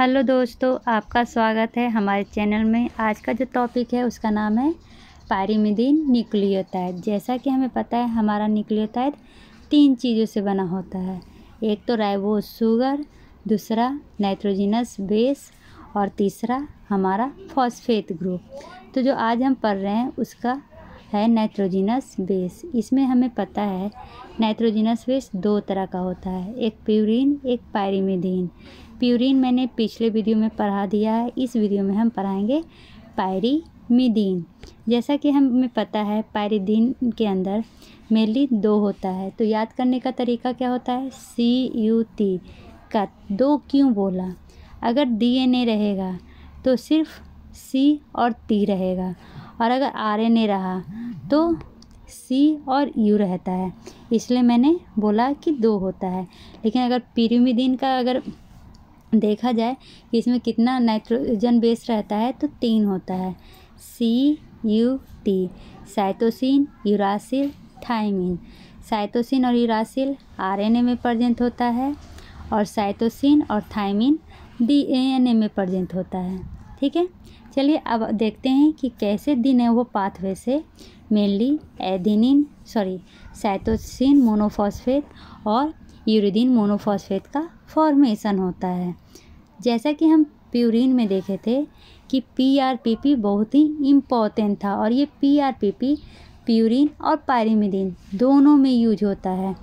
Hello दोस्तों, आपका स्वागत है हमारे चैनल में। आज का जो टॉपिक है उसका नाम है पाइरीमिडीन न्यूक्लियोटाइड। जैसा कि हमें पता है हमारा न्यूक्लियोटाइड 3 चीज़ों से बना होता है। एक तो राइबोज शुगर, दूसरा नाइट्रोजनस बेस और तीसरा हमारा फॉस्फेट ग्रुप। तो जो आज हम पढ़ रहे हैं उसका है नाइट्रोजनस बेस। इसमें हमें पता है नाइट्रोजनस बेस 2 तरह का होता है, एक प्यूरीन एक पाइरीमिडीन। प्यूरीन मैंने पिछले वीडियो में पढ़ा दिया है, इस वीडियो में हम पढ़ाएंगे पाइरीमिडीन। जैसा कि हमें पता है पाइरीमिडीन के अंदर मेनली 2 होता है, तो याद करने का तरीका क्या होता है, CUT का 2 क्यों बोला। अगर DNA रहेगा तो सिर्फ C और T रहेगा, और अगर RNA रहा तो C और U रहता है, इसलिए मैंने बोला कि 2 होता है। लेकिन अगर पाइरीमिडीन का अगर देखा जाए कि इसमें कितना नाइट्रोजन बेस रहता है तो 3 होता है, CUT, cytosine, uracil, thymine. Cytosine और यूरासिल RNA में प्रेजेंट होता है और साइटोसिन और थायमिन DNA में प्रेजेंट होता है। ठीक है, चलिए अब देखते हैं कि कैसे डी नोवो पाथवे से मेनली साइटोसिन मोनोफॉस्फेट और यूरिडीन मोनोफॉस्फेट का फॉर्मेशन होता है। जैसा कि हम प्यूरीन में देखे थे कि PRPP बहुत ही इम्पोर्टेंट था, और ये PRPP प्यूरीन और पाइरीमिडीन दोनों में यूज होता है।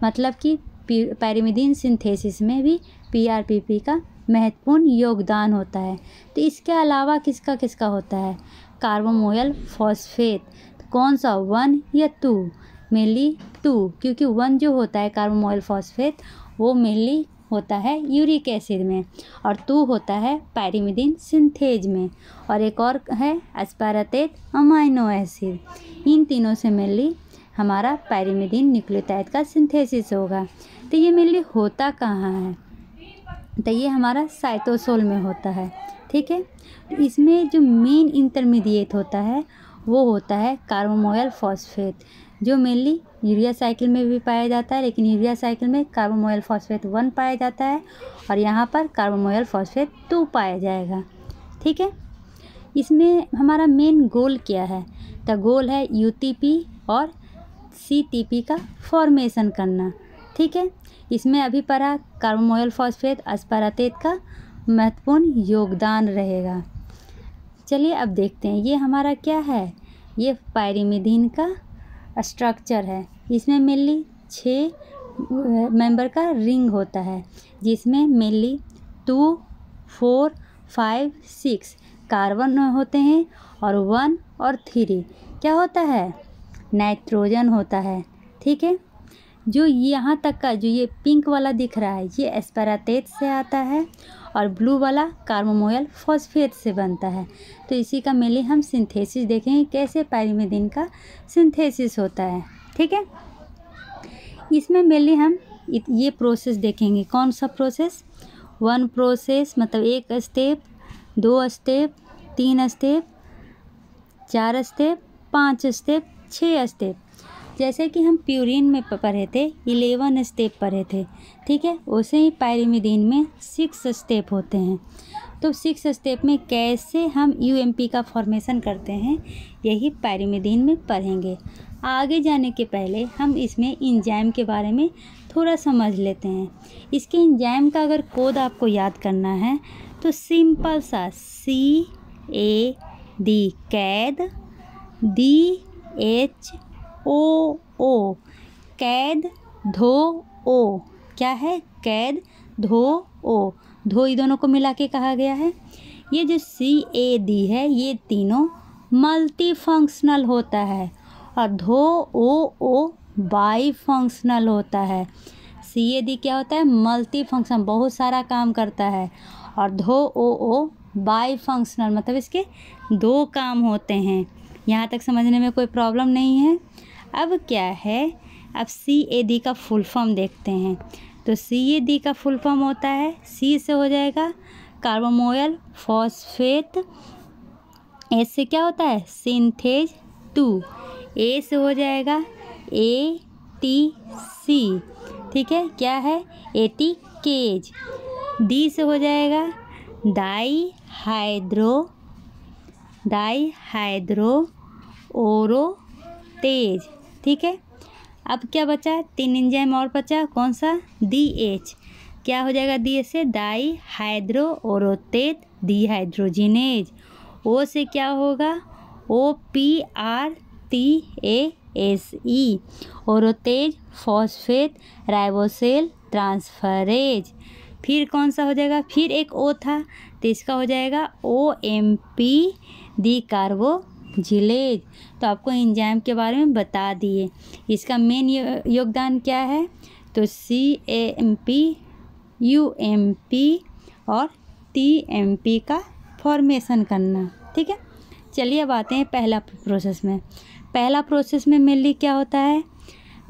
मतलब कि पाइरीमिडीन सिंथेसिस में भी PRPP का महत्वपूर्ण योगदान होता है। तो इसके अलावा किसका किसका होता है, कार्बोमोइल फॉस्फेट। कौन सा, 1 या 2? मेनली 2, क्योंकि 1 जो होता है कार्बोमोइल फॉस्फेट वो मेनली होता है यूरिक एसिड में, और 2 होता है पाइरीमिडीन सिंथेज में, और एक और है एस्पार्टेट अमाइनो एसिड। इन तीनों से मेनली हमारा पाइरीमिडीन न्यूक्लियोटाइड का सिंथेसिस होगा। तो ये मेनली होता कहाँ है, तो ये हमारा साइटोसोल में होता है। ठीक है, तो इसमें जो मेन इंटरमीडिएट होता है वो होता है कार्बोमोइल फॉस्फेट, जो मेनली यूरिया साइकिल में भी पाया जाता है, लेकिन यूरिया साइकिल में कार्बोमोइल फॉस्फेट 1 पाया जाता है और यहाँ पर कार्बोमोइल फॉस्फेट 2 पाया जाएगा। ठीक है, इसमें हमारा मेन गोल क्या है, तो गोल है UTP और CTP का फॉर्मेशन करना। ठीक है, इसमें अभी पढ़ा कार्बोमोइल फॉस्फेट एस्पार्टेट का महत्वपूर्ण योगदान रहेगा। चलिए अब देखते हैं ये हमारा क्या है, ये पाइरीमिडीन का स्ट्रक्चर है। इसमें मेनली 6 मेंबर का रिंग होता है, जिसमें मेनली 2, 4, 5, 6 कार्बन होते हैं, और 1 और 3 क्या होता है, नाइट्रोजन होता है। ठीक है, जो यहाँ तक का जो ये पिंक वाला दिख रहा है ये एस्पार्टेट से आता है, और ब्लू वाला कार्बोमोइल फॉस्फेट से बनता है। तो इसी का मेनली हम सिंथेसिस देखेंगे कैसे पाइरीमिडीन का सिंथेसिस होता है। ठीक है, इसमें मेनली हम ये प्रोसेस देखेंगे। कौन सा प्रोसेस, 1 प्रोसेस मतलब 1 step, 2 step, 3 step, 4 step, 5 step, 6 step. जैसे कि हम प्यूरीन में पढ़े थे 11 स्टेप पढ़े थे। ठीक है, वैसे ही पाइरीमिडीन में 6 स्टेप होते हैं। तो 6 स्टेप में कैसे हम UMP का फॉर्मेशन करते हैं यही पाइरीमिडीन में पढ़ेंगे। आगे जाने के पहले हम इसमें एंजाइम के बारे में थोड़ा समझ लेते हैं। इसके एंजाइम का अगर कोड आपको याद करना है तो सिंपल सा CAD, कैद, DHOO, कैद धो ओ। क्या है, कैद धो ओ, धो ई दोनों को मिला के कहा गया है। ये जो CAD है ये तीनों मल्टी फंक्शनल होता है, और धो ओ बाई फंक्शनल होता है। CAD क्या होता है, मल्टी फंक्शन, बहुत सारा काम करता है, और धो ओ बाई फंक्शनल मतलब इसके 2 काम होते हैं। यहाँ तक समझने में कोई प्रॉब्लम नहीं है। अब क्या है, अब CAD का फुल फॉर्म देखते हैं। तो CAD का फुल फॉर्म होता है, C से हो जाएगा कार्बोमोइल फॉस्फेट, S से क्या होता है सिंथेज 2, A से हो जाएगा ATC। ठीक है, क्या है ATCase, D से हो जाएगा डाईहाइड्रो ओरोतेज। ठीक है, अब क्या बचा, 3 एंजाइम और बचा, कौन सा, DH। क्या हो जाएगा DH से, डाईहाइड्रो ओरोतेज डिहाइड्रोजिनेज। O से क्या होगा, OPRTASE ओरोतेज फॉस्फेट राइबोसिल ट्रांसफरेज। फिर कौन सा हो जाएगा, फिर एक O था तो इसका हो जाएगा OMP डिकार्बोजिलेज। तो आपको एंजाइम के बारे में बता दिए। इसका मेन योगदान क्या है, तो CAMP UMP और TMP का फॉर्मेशन करना। ठीक है, चलिए अब आते हैं पहला प्रोसेस में। पहला प्रोसेस में मेनली क्या होता है,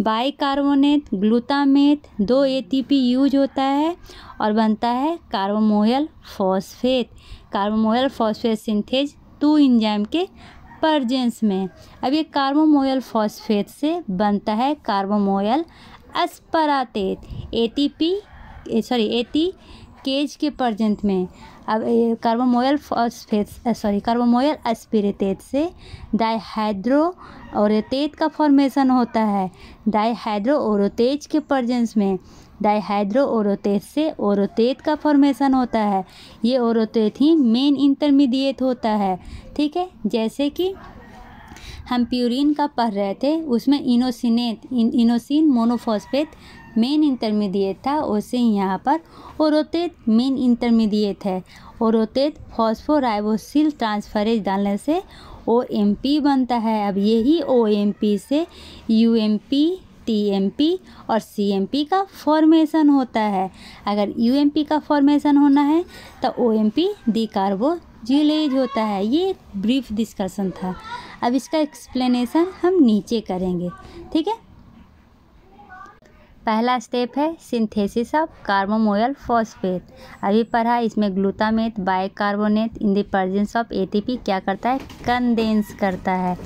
बाइकार्बोनेट ग्लूटामेट 2 ATP यूज होता है और बनता है कार्बोमोयल फॉस्फेट। कार्बोमोयल फॉस्फेट सिंथेज 2 एंजाइम के प्रेजेंस में। अब ये कार्बोमोयल फॉस्फेट से बनता है कार्बोमोयल एस्पाराटेट AT केज के प्रेजेंट में। अब कार्बोमोयल एस्पिरेटेट से डाईहाइड्रो ओरोतेज का फॉर्मेशन होता है। डाईहाइड्रो ओरोतेज के प्रेजेंस में डाईहाइड्रो ओरोतेज से ओरोतेज का फॉर्मेशन होता है। ये ओरोतेज ही मेन इंटरमीडिएट होता है। ठीक है, जैसे कि हम प्यूरिन का पढ़ रहे थे, उसमें इनोसिन मोनोफॉस्फेट मेन इंटरमीडिएट था, वैसे ही यहाँ पर ओरोतेज मेन इंटरमीडिएट है। ओरोतेज फॉस्फोराइबोसिल ट्रांसफरेज डालने से OMP बनता है। अब यही OMP से UMP TMP और CMP का फॉर्मेशन होता है। अगर UMP का फॉर्मेशन होना है तो OMP डिकार्बोजिलेज होता है। ये ब्रीफ डिस्कशन था। अब इसका एक्सप्लेनेशन हम नीचे करेंगे। ठीक है, पहला स्टेप है सिंथेसिस ऑफ कार्बोमोयल फॉस्फेट। अभी पढ़ा, इसमें glutamate bicarbonate in the presence of ATP क्या करता है, कंडेंस करता है।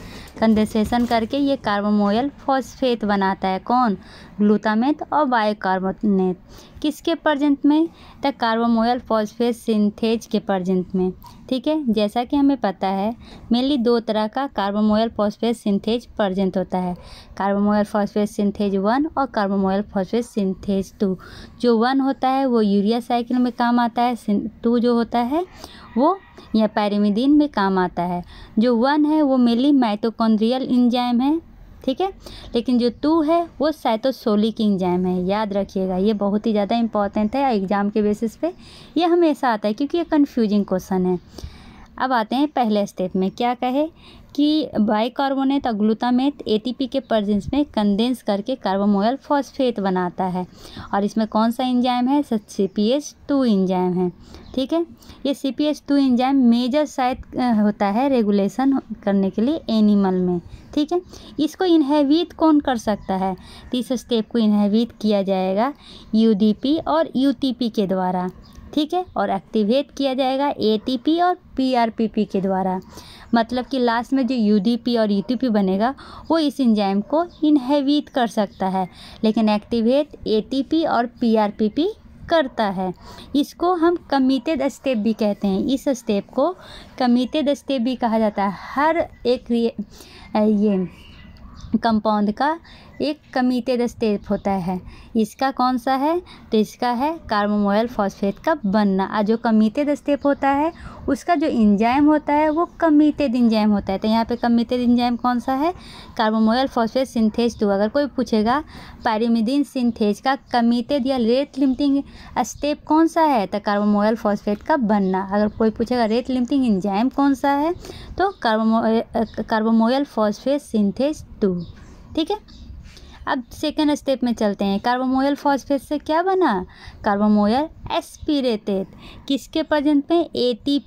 कंडेंसेशन करके ये कार्बोमोयल फॉस्फेट बनाता है। कौन, ग्लूटामेट और बाइकार्बोनेट। किसके प्रेजेंट में, तो कार्बोमोयल फॉस्फेट सिंथेज के प्रेजेंट में। ठीक है, जैसा कि हमें पता है मेनली 2 तरह का कार्बोमोयल फॉस्फेट सिंथेज प्रेजेंट होता है, कार्बोमोयल फॉस्फेट सिंथेज 1 और कार्बोमोयल फॉस्फेट सिंथेज 2। जो 1 होता है वो यूरिया साइकिल में काम आता है, 2 जो होता है वो या पैरिमिडीन में काम आता है। जो 1 है वो मेनली माइटोकॉन्ड्रियल एंजाइम है। ठीक है, लेकिन जो 2 है वो साइटोसोलिक एंजाइम है। याद रखिएगा, ये बहुत ही ज़्यादा इंपॉर्टेंट है एग्जाम के बेसिस पे, ये हमेशा आता है क्योंकि ये कन्फ्यूजिंग क्वेश्चन है। अब आते हैं पहले स्टेप में, क्या कहे कि बाइकार्बोनेट और ग्लूटामेट ATP के प्रेजेंस में कंडेंस करके कार्बोमोयल फॉस्फेट बनाता है। और इसमें कौन सा एंजाइम है, CPS2 एंजाइम है। ठीक है, ये CPS2 एंजाइम मेजर साइट होता है रेगुलेशन करने के लिए एनिमल में। ठीक है, इसको इनहेबिट कौन कर सकता है, तो इस स्टेप को इनहेबिट किया जाएगा UDP और UTP के द्वारा। ठीक है, और एक्टिवेट किया जाएगा ATP और PRPP के द्वारा। मतलब कि लास्ट में जो UDP और UTP बनेगा वो इस एंजाइम को इनहेबिट कर सकता है, लेकिन एक्टिवेट ATP और PRPP करता है। इसको हम कमिटेड स्टेप भी कहते हैं। इस स्टेप को कमिटेड स्टेप भी कहा जाता है। हर एक ये कंपाउंड का एक कमिटेड स्टेप होता है। इसका कौन सा है, तो इसका है कार्बोमोयल फॉस्फेट का बनना। और जो कमिटेड स्टेप होता है उसका जो एंजाइम होता है वो कमिटेड एंजाइम होता है। तो यहाँ पे कमिटेड एंजाइम कौन सा है, कार्बोमोयल फॉस्फेट सिंथेज 2। अगर कोई पूछेगा पैरिमिडीन सिंथेज का कमिटेड या रेट लिमिटिंग स्टेप कौन सा है, तो कार्बोमोयल फॉस्फेट का बनना। अगर कोई पूछेगा रेट लिमिटिंग एंजाइम कौन सा है, तो कार्बोमोयल फॉस्फेट सिंथेज 2। ठीक है, अब सेकेंड स्टेप में चलते हैं। कार्बोमोयल फॉस्फेट से क्या बना, कार्बोमोयल एस्पिरेटेड। किसके प्रेजेंस में, AT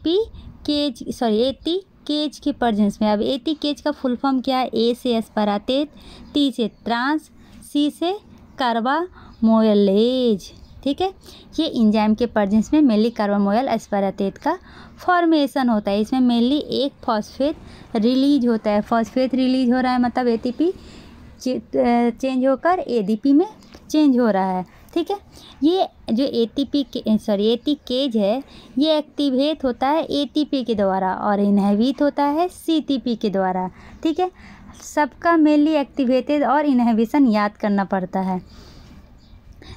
केज के प्रेजेंस में। अब AT केज का फुल फॉर्म क्या है, A से एस्पाराटेट, T से ट्रांस, C से कार्बामोइलेज। ठीक है, ये एंजाइम के प्रेजेंस में मेनली कार्बामोयल एस्पाराटेट का फॉर्मेशन होता है। इसमें मेनली एक फॉस्फेट रिलीज होता है। फॉस्फेट रिलीज हो रहा है मतलब ATP चेंज होकर ADP में चेंज हो रहा है। ठीक है। ये जो ATPase है ये एक्टिवेट होता है ATP के द्वारा और इनहिबिट होता है CTP के द्वारा, ठीक है। सबका मेनली एक्टिवेटेड और इनहिबिशन याद करना पड़ता है।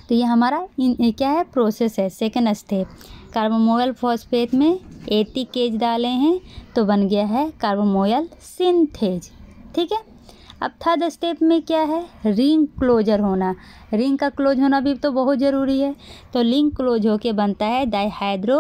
तो ये हमारा क्या है, प्रोसेस है। सेकेंड स्टेप, कार्बोमोयल फॉस्फेट में ATPase डाले हैं तो बन गया है कार्बोमोयल सिंथेज, ठीक है। अब थर्ड स्टेप में क्या है, रिंग क्लोजर होना। रिंग का क्लोज होना भी तो बहुत ज़रूरी है। तो रिंग क्लोज होके बनता है डाइहाइड्रो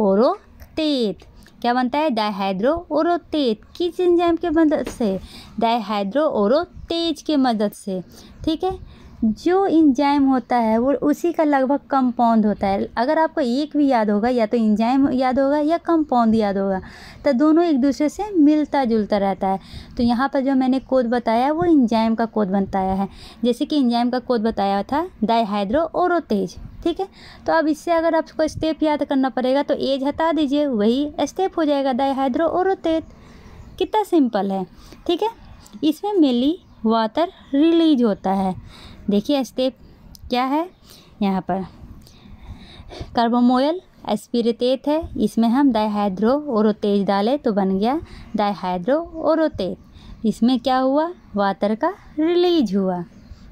ओरोटेट। क्या बनता है, डाइहाइड्रो ओरोटेट। किस एंजाइम के मदद से, डाइहाइड्रो ओरोटेज के मदद से, ठीक है। जो एंजाइम होता है वो उसी का लगभग कंपाउंड होता है। अगर आपको एक भी याद होगा, या तो एंजाइम याद होगा या कंपाउंड याद होगा, तो दोनों एक दूसरे से मिलता जुलता रहता है। तो यहाँ पर जो मैंने कोड बताया वो एंजाइम का कोड बताया है। जैसे कि एंजाइम का कोड बताया था डाइहाइड्रो ओरोटेज, ठीक है। तो अब इससे अगर आपको स्टेप याद करना पड़ेगा तो एज हटा दीजिए, वही स्टेप हो जाएगा डाइहाइड्रो ओरोटेज। कितना सिंपल है, ठीक है। इसमें मेनली वाटर रिलीज होता है। देखिए स्टेप क्या है, यहाँ पर कार्बोमोयल एस्पिरेटेट है, इसमें हम डाइहाइड्रो ओरोटेज डाले तो बन गया डाइहाइड्रो ओरोटेट। इसमें क्या हुआ, वाटर का रिलीज हुआ,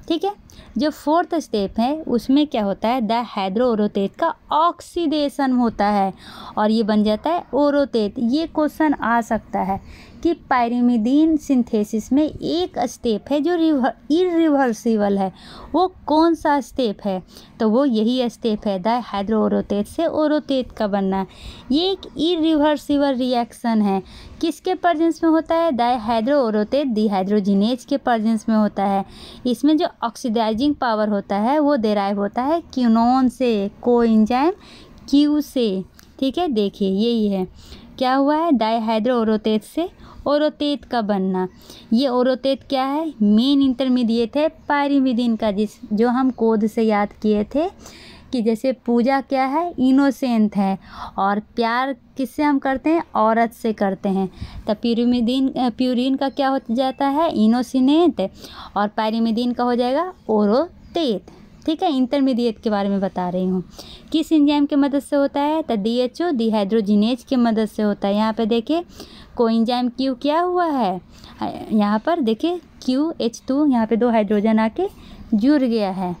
ठीक है। जो फोर्थ स्टेप है उसमें क्या होता है, डाइहाइड्रो ओरोटेट का ऑक्सीडेशन होता है और ये बन जाता है ओरोटेट। ये क्वेश्चन आ सकता है कि पायरिमिडीन सिंथेसिस में एक स्टेप है जो इरिवर्सिबल है, वो कौन सा स्टेप है, तो वो यही स्टेप है डाइहाइड्रो ओरोटेट से ओरोटेट का बनना। ये एक इरिवर्सिबल रिएक्शन है। किसके प्रेजेंस में होता है, डाइहाइड्रो ओरोटेट डिहाइड्रोजिनेज के प्रेजेंस में होता है। इसमें जो ऑक्सीडाइजिंग पावर होता है वो डेराइव होता है क्यूनोन से, कोएंजाइम क्यू से, ठीक है। देखिए यही है, क्या हुआ है, डाइहाइड्रो ओरोटेट से ओरोटेट का बनना। ये ओरोटेट क्या है, मेन इंटरमीडिएट है पायरिमिडीन का, जो हम कोड से याद किए थे कि जैसे पूजा क्या है, इनोसेंट है और प्यार किससे हम करते हैं, औरत से करते हैं। तो प्यूरिन का क्या हो जाता है, इनोसिनेंट, और पायरिमिडीन का हो जाएगा ओरोटेट, ठीक है। इंटरमीडिएट के बारे में बता रही हूँ। किस एंजाइम के मदद से होता है, तो DHO डिहाइड्रोजिनेज के मदद से होता है। यहाँ पे देखिए कोएंजाइम Q क्या हुआ है, यहाँ पर देखिए QH2, यहाँ पे 2 हाइड्रोजन आके जुड़ गया है।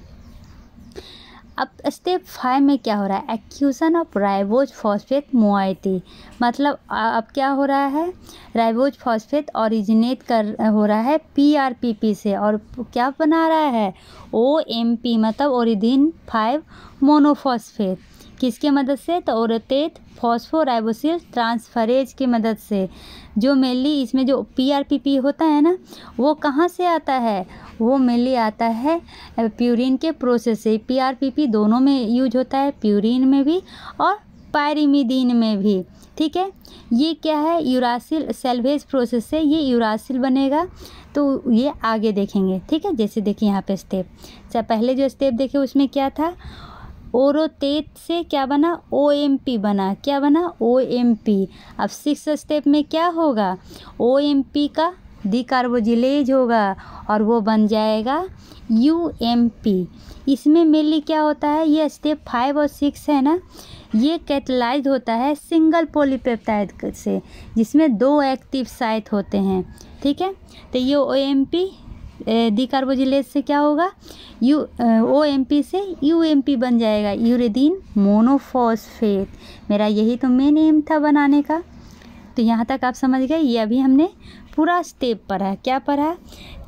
अब स्टेप 5 में क्या हो रहा है, एक्यूशन ऑफ राइबोज फॉस्फेट मोइटी। मतलब अब क्या हो रहा है, राइबोज फॉस्फेट ओरिजिनेट हो रहा है PRPP से और क्या बना रहा है, OMP, मतलब ओरिजिन 5 मोनोफॉस्फेट। किसके मदद से, तो ओरोटेट फॉस्फोराइबोसिल ट्रांसफरेज की मदद से। जो मेनली इसमें जो PRPP होता है ना, वो कहाँ से आता है, वो मेनली आता है प्यूरिन के प्रोसेस से। PRPP दोनों में यूज होता है, प्यूरिन में भी और पायरिमिडीन में भी, ठीक है। ये क्या है, यूरासिल सेल्वेज प्रोसेस से ये यूरासिल बनेगा, तो ये आगे देखेंगे, ठीक है। जैसे देखिए यहाँ पे स्टेप, पहले जो स्टेप देखे उसमें क्या था, ओरोटेट से क्या बना, OMP बना। क्या बना, OMP। अब 6th स्टेप में क्या होगा, OMP का डिकार्बोजिलेज होगा और वो बन जाएगा UMP। इसमें मेनली क्या होता है, ये स्टेप 5 और 6 है ना, ये कैटलाइज होता है सिंगल पॉलीपेप्टाइड से, जिसमें 2 एक्टिव साइट होते हैं, ठीक है। तो ये OMP डिकार्बोजिलेज से क्या होगा, OMP से UMP बन जाएगा, यूरिडीन मोनोफॉस्फेट। मेरा यही तो मेन एम था बनाने का। तो यहाँ तक आप समझ गए। ये अभी हमने पूरा स्टेप पढ़ा। क्या पढ़ा,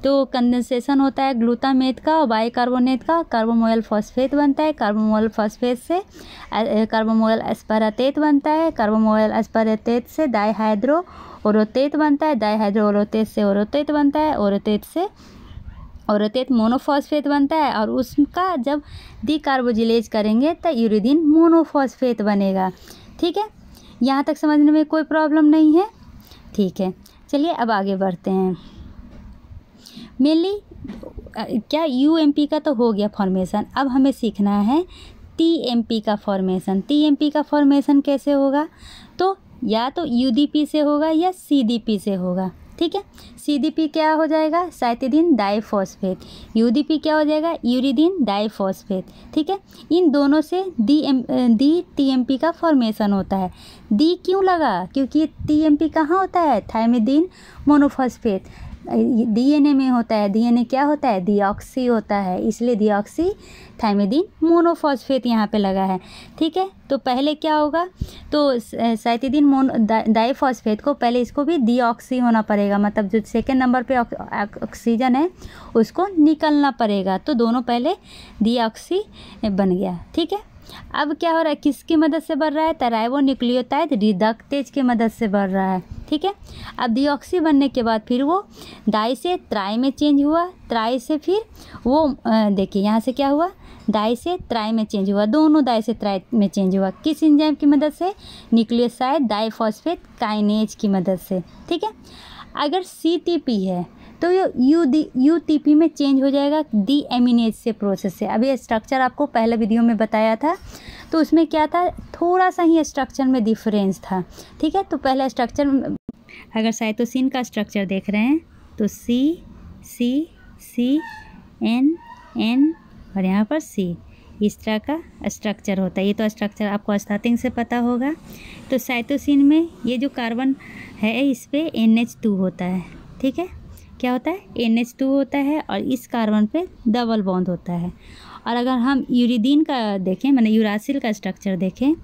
तो कंडेंसेशन होता है ग्लूटामेट का और बाइकार्बोनेट का, कार्बोमोयल फॉस्फेट बनता है, कार्बोमोयल फॉस्फेट से कार्बोमोयल एस्पारेटेट बनता है, कार्बोमोयल एस्पारेटेट से डाइहाइड्रो ओरोटेट बनता है, डाइहाइड्रो ओरोटेट से ओरोटेट बनता है, ओरोटेट से ओरोटेट मोनोफॉस्फेट बनता है और उसका जब डिकार्बोजिलेज करेंगे तो यूरिडीन मोनोफॉस्फेट बनेगा, ठीक है। यहाँ तक समझने में कोई प्रॉब्लम नहीं है, ठीक है। चलिए अब आगे बढ़ते हैं। मेनली क्या UMP का तो हो गया फॉर्मेशन, अब हमें सीखना है TMP का फॉर्मेशन। TMP का फॉर्मेशन कैसे होगा, तो या तो UDP से होगा या CDP से होगा, ठीक है। CDP क्या हो जाएगा, साइटिडीन डाइफॉस्फेट। UDP क्या हो जाएगा, यूरिडीन डाइफॉस्फेट। ठीक है, इन दोनों से DTMP का फॉर्मेशन होता है। डी क्यों लगा, क्योंकि TMP कहाँ होता है, थायमिडीन मोनोफॉस्फेट DNA में होता है। DNA क्या होता है, डीऑक्सी होता है, इसलिए डीऑक्सी थायमिडीन मोनोफॉस्फेट यहाँ पे लगा है। ठीक है, तो पहले क्या होगा, तो साइटिडीन डाइफॉस्फेट को पहले इसको भी डीऑक्सी होना पड़ेगा, मतलब जो सेकेंड नंबर पे ऑक्सीजन है उसको निकलना पड़ेगा, तो दोनों पहले डीऑक्सी बन गया। ठीक है, अब क्या हो रहा है, किसकी मदद से बढ़ रहा है, राइबोन्यूक्लियोटाइड रिडक्टेज की मदद से बढ़ रहा है। ठीक है, अब डीऑक्सी बनने के बाद फिर वो डाई से ट्राई में चेंज हुआ, ट्राई से फिर वो देखिए यहाँ से क्या हुआ, डाई से ट्राई में चेंज हुआ, दोनों डाई से ट्राई में चेंज हुआ, किस एंजाइम की मदद से, न्यूक्लियोसाइड डाइफॉस्फेट काइनेज की मदद से। ठीक है, अगर CTP है तो ये UTP में चेंज हो जाएगा डीएमिनेज से प्रोसेस से। अभी स्ट्रक्चर आपको पहले वीडियो में बताया था, तो उसमें क्या था, थोड़ा सा ही स्ट्रक्चर में डिफरेंस था। ठीक है, तो पहले स्ट्रक्चर, अगर साइटोसिन का स्ट्रक्चर देख रहे हैं तो C N और यहाँ पर C, इस तरह का स्ट्रक्चर होता है। ये तो स्ट्रक्चर आपको स्टार्टिंग से पता होगा। तो साइटोसिन में ये जो कार्बन है इस पे NH2 होता है। ठीक है, क्या होता है, NH2 होता है और इस कार्बन पे डबल बॉन्ड होता है। और अगर हम यूरिडीन का देखें, माने यूरासिल का स्ट्रक्चर देखें,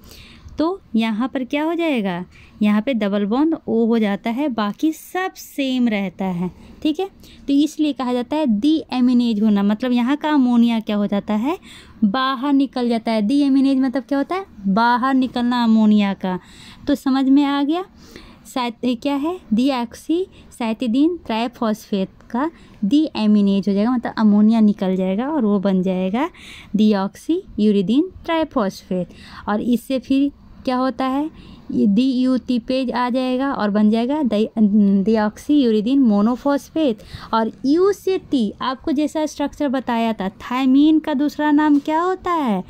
तो यहाँ पर क्या हो जाएगा, यहाँ पे डबल बॉन्ड O हो जाता है, बाकी सब सेम रहता है। ठीक है, तो इसलिए कहा जाता है डीएमिनेज होना, मतलब यहाँ का अमोनिया क्या हो जाता है, बाहर निकल जाता है। डीएमिनेज मतलब क्या होता है, बाहर निकलना अमोनिया का। तो समझ में आ गया, क्या है, डीऑक्सी साइटिडीन ट्राइफॉस्फेट का डीएमिनेज हो जाएगा, मतलब अमोनिया निकल जाएगा और वो बन जाएगा डीऑक्सी यूरिडीन ट्राइफॉस्फेट। और इससे फिर क्या होता है, DUT पेज आ जाएगा और बन जाएगा डीऑक्सी यूरिडीन मोनोफॉस्फेट। और U से T आपको जैसा स्ट्रक्चर बताया था, थायमीन का दूसरा नाम क्या होता है,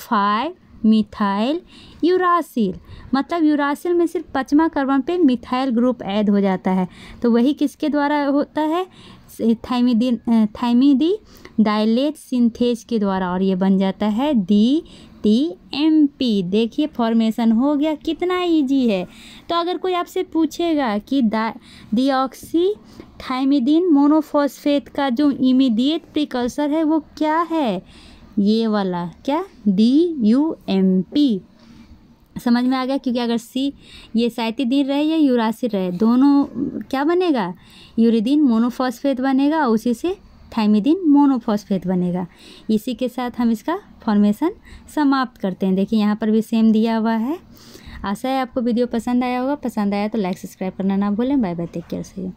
5-मिथाइल यूरासिल। मतलब यूरासिल में सिर्फ 5वां कार्बन पे मिथाइल ग्रुप ऐड हो जाता है, तो वही किसके द्वारा होता है, थायमिडी डाइलेट सिंथेज के द्वारा, और ये बन जाता है DTMP। देखिए फॉर्मेशन हो गया, कितना इजी है। तो अगर कोई आपसे पूछेगा कि डीऑक्सी थायमिडीन मोनोफॉस्फेट का जो इमीडिएट प्रिकर्सर है वो क्या है, ये वाला क्या, DUMP। समझ में आ गया, क्योंकि अगर C ये साइटिडीन रहे या यूरासिल रहे, दोनों क्या बनेगा, यूरिडीन मोनोफॉस्फेट बनेगा, उसी से थायमिडीन मोनोफॉस्फेट बनेगा। इसी के साथ हम इसका फॉर्मेशन समाप्त करते हैं। देखिए यहाँ पर भी सेम दिया हुआ है। आशा है आपको वीडियो पसंद आया होगा, पसंद आया तो लाइक सब्सक्राइब करना ना भूलें। Bye bye, take care, see you.